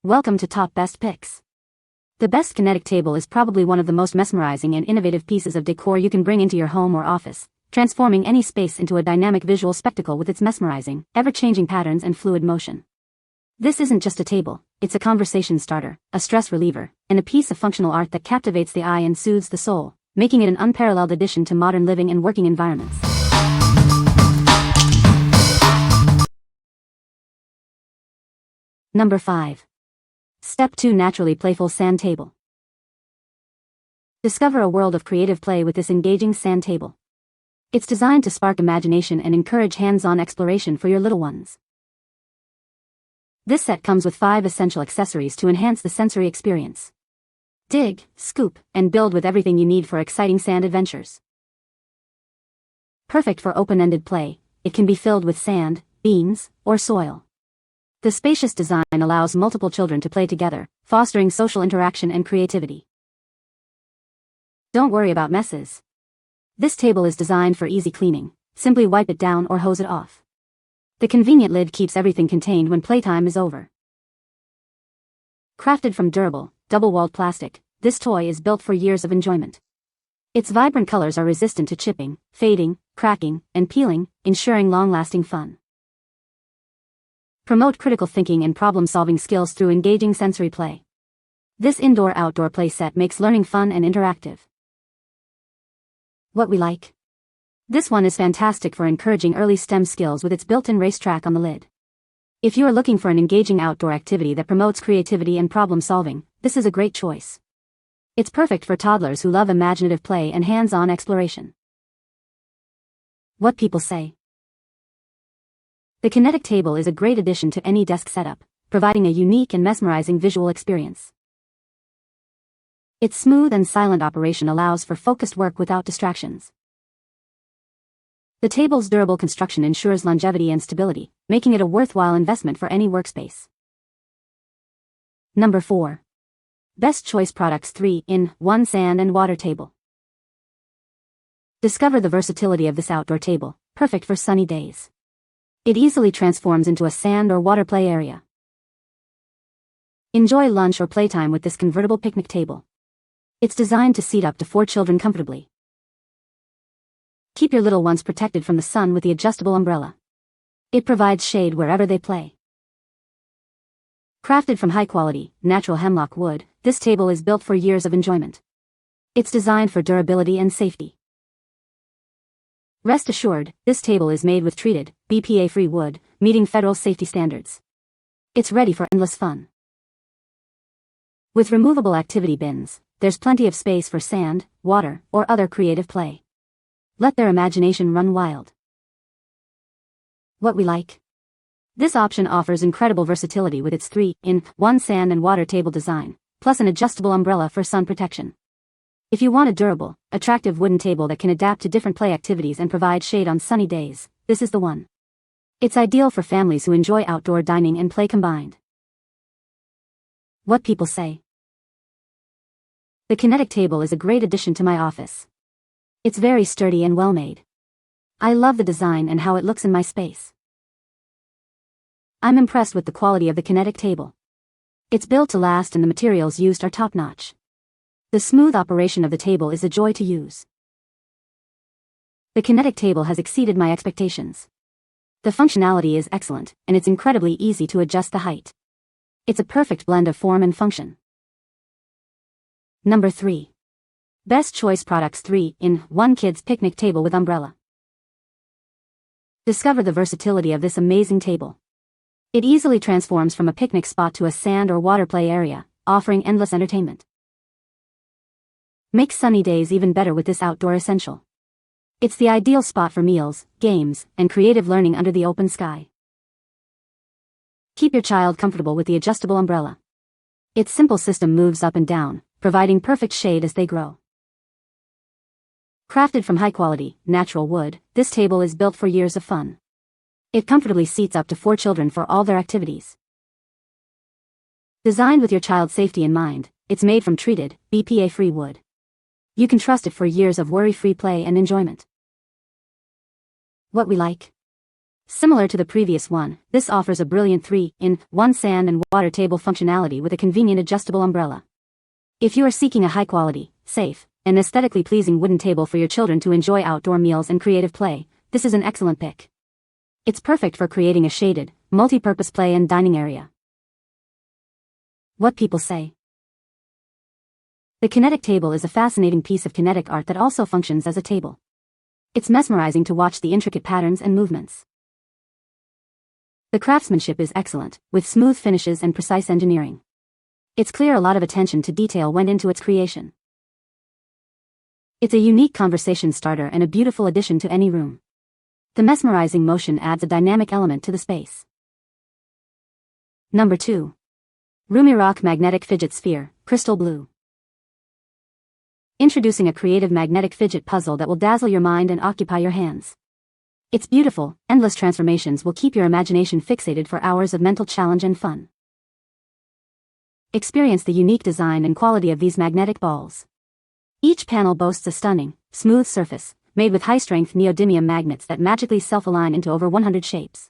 Welcome to Top Best Picks. The best Kinetic Table is probably one of the most mesmerizing and innovative pieces of decor you can bring into your home or office, transforming any space into a dynamic visual spectacle with its mesmerizing, ever-changing patterns and fluid motion. This isn't just a table, it's a conversation starter, a stress reliever, and a piece of functional art that captivates the eye and soothes the soul, making it an unparalleled addition to modern living and working environments. Number 5. Step 2 Naturally Playful Sand Table. Discover a world of creative play with this engaging sand table. It's designed to spark imagination and encourage hands-on exploration for your little ones. This set comes with 5 essential accessories to enhance the sensory experience. Dig, scoop, and build with everything you need for exciting sand adventures. Perfect for open-ended play, it can be filled with sand, beans, or soil. The spacious design allows multiple children to play together, fostering social interaction and creativity. Don't worry about messes. This table is designed for easy cleaning. Simply wipe it down or hose it off. The convenient lid keeps everything contained when playtime is over. Crafted from durable, double-walled plastic, this toy is built for years of enjoyment. Its vibrant colors are resistant to chipping, fading, cracking, and peeling, ensuring long-lasting fun. Promote critical thinking and problem-solving skills through engaging sensory play. This indoor-outdoor play set makes learning fun and interactive. What we like? This one is fantastic for encouraging early STEM skills with its built-in racetrack on the lid. If you are looking for an engaging outdoor activity that promotes creativity and problem-solving, this is a great choice. It's perfect for toddlers who love imaginative play and hands-on exploration. What people say. The Kinetic Table is a great addition to any desk setup, providing a unique and mesmerizing visual experience. Its smooth and silent operation allows for focused work without distractions. The table's durable construction ensures longevity and stability, making it a worthwhile investment for any workspace. Number 4. Best Choice Products 3-in-1 Sand and Water Table. Discover the versatility of this outdoor table, perfect for sunny days. It easily transforms into a sand or water play area. Enjoy lunch or playtime with this convertible picnic table. It's designed to seat up to 4 children comfortably. Keep your little ones protected from the sun with the adjustable umbrella. It provides shade wherever they play. Crafted from high-quality, natural hemlock wood, this table is built for years of enjoyment. It's designed for durability and safety. Rest assured, this table is made with treated, BPA-free wood, meeting federal safety standards. It's ready for endless fun. With removable activity bins, there's plenty of space for sand, water, or other creative play. Let their imagination run wild. What we like? This option offers incredible versatility with its 3-in-1 sand and water table design, plus an adjustable umbrella for sun protection. If you want a durable, attractive wooden table that can adapt to different play activities and provide shade on sunny days, this is the one. It's ideal for families who enjoy outdoor dining and play combined. What people say. The Kinetic Table is a great addition to my office. It's very sturdy and well-made. I love the design and how it looks in my space. I'm impressed with the quality of the Kinetic Table. It's built to last and the materials used are top-notch. The smooth operation of the table is a joy to use. The Kinetic Table has exceeded my expectations. The functionality is excellent, and it's incredibly easy to adjust the height. It's a perfect blend of form and function. Number 3. Best Choice Products 3-in-1 Kids Picnic Table with Umbrella. Discover the versatility of this amazing table. It easily transforms from a picnic spot to a sand or water play area, offering endless entertainment. Make sunny days even better with this outdoor essential. It's the ideal spot for meals, games, and creative learning under the open sky. Keep your child comfortable with the adjustable umbrella. Its simple system moves up and down, providing perfect shade as they grow. Crafted from high-quality, natural wood, this table is built for years of fun. It comfortably seats up to 4 children for all their activities. Designed with your child's safety in mind, it's made from treated, BPA-free wood. You can trust it for years of worry-free play and enjoyment. What we like? Similar to the previous one, this offers a brilliant 3-in-1 sand and water table functionality with a convenient adjustable umbrella. If you are seeking a high-quality, safe, and aesthetically pleasing wooden table for your children to enjoy outdoor meals and creative play, this is an excellent pick. It's perfect for creating a shaded, multi-purpose play and dining area. What people say. The Kinetic Table is a fascinating piece of kinetic art that also functions as a table. It's mesmerizing to watch the intricate patterns and movements. The craftsmanship is excellent, with smooth finishes and precise engineering. It's clear a lot of attention to detail went into its creation. It's a unique conversation starter and a beautiful addition to any room. The mesmerizing motion adds a dynamic element to the space. Number 2. RoomyRoc Magnetic Fidget Sphere, Crystal Blue. Introducing a creative magnetic fidget puzzle that will dazzle your mind and occupy your hands. Its beautiful, endless transformations will keep your imagination fixated for hours of mental challenge and fun. Experience the unique design and quality of these magnetic balls. Each panel boasts a stunning, smooth surface, made with high-strength neodymium magnets that magically self-align into over 100 shapes.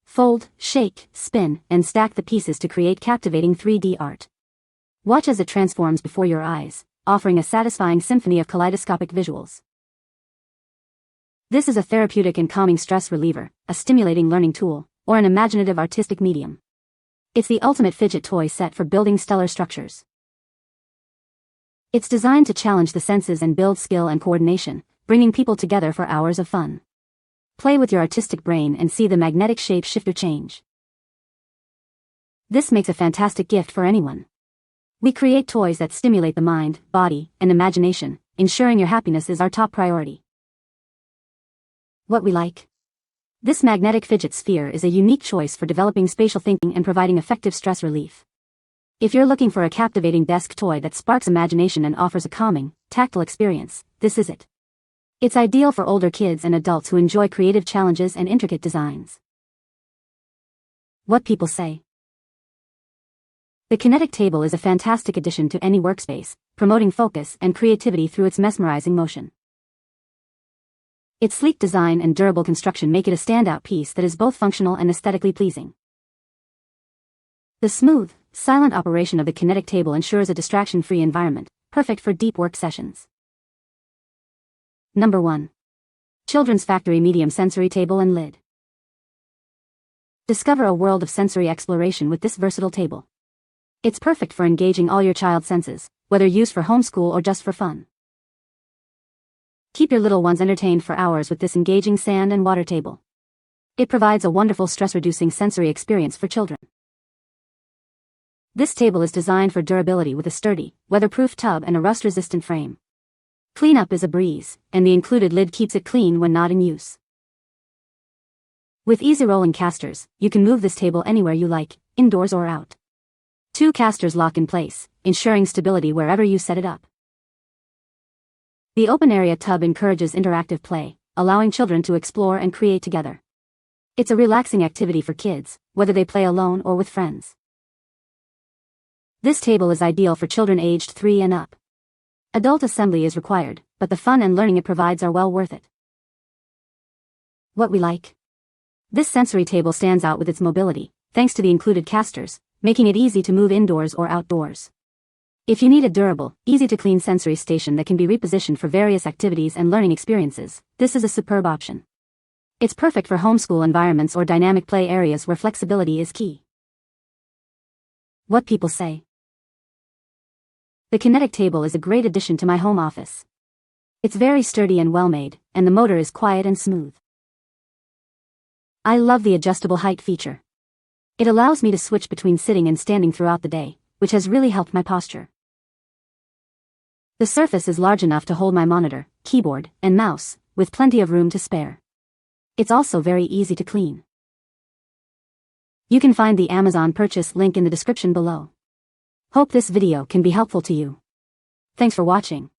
Fold, shake, spin, and stack the pieces to create captivating 3D art. Watch as it transforms before your eyes, offering a satisfying symphony of kaleidoscopic visuals. This is a therapeutic and calming stress reliever, a stimulating learning tool, or an imaginative artistic medium. It's the ultimate fidget toy set for building stellar structures. It's designed to challenge the senses and build skill and coordination, bringing people together for hours of fun. Play with your artistic brain and see the magnetic shape-shifter change. This makes a fantastic gift for anyone. We create toys that stimulate the mind, body, and imagination, ensuring your happiness is our top priority. What we like. This magnetic fidget sphere is a unique choice for developing spatial thinking and providing effective stress relief. If you're looking for a captivating desk toy that sparks imagination and offers a calming, tactile experience, this is it. It's ideal for older kids and adults who enjoy creative challenges and intricate designs. What people say. The Kinetic Table is a fantastic addition to any workspace, promoting focus and creativity through its mesmerizing motion. Its sleek design and durable construction make it a standout piece that is both functional and aesthetically pleasing. The smooth, silent operation of the Kinetic Table ensures a distraction-free environment, perfect for deep work sessions. Number 1. Children's Factory Medium Sensory Table and Lid. Discover a world of sensory exploration with this versatile table. It's perfect for engaging all your child's senses, whether used for homeschool or just for fun. Keep your little ones entertained for hours with this engaging sand and water table. It provides a wonderful stress-reducing sensory experience for children. This table is designed for durability with a sturdy, weatherproof tub and a rust-resistant frame. Cleanup is a breeze, and the included lid keeps it clean when not in use. With easy rolling casters, you can move this table anywhere you like, indoors or out. 2 casters lock in place, ensuring stability wherever you set it up. The open-area tub encourages interactive play, allowing children to explore and create together. It's a relaxing activity for kids, whether they play alone or with friends. This table is ideal for children aged 3 and up. Adult assembly is required, but the fun and learning it provides are well worth it. What we like. This sensory table stands out with its mobility, thanks to the included casters, making it easy to move indoors or outdoors. If you need a durable, easy-to-clean sensory station that can be repositioned for various activities and learning experiences, this is a superb option. It's perfect for homeschool environments or dynamic play areas where flexibility is key. What people say. The Kinetic Table is a great addition to my home office. It's very sturdy and well-made, and the motor is quiet and smooth. I love the adjustable height feature. It allows me to switch between sitting and standing throughout the day, which has really helped my posture. The surface is large enough to hold my monitor, keyboard, and mouse, with plenty of room to spare. It's also very easy to clean. You can find the Amazon purchase link in the description below. Hope this video can be helpful to you. Thanks for watching.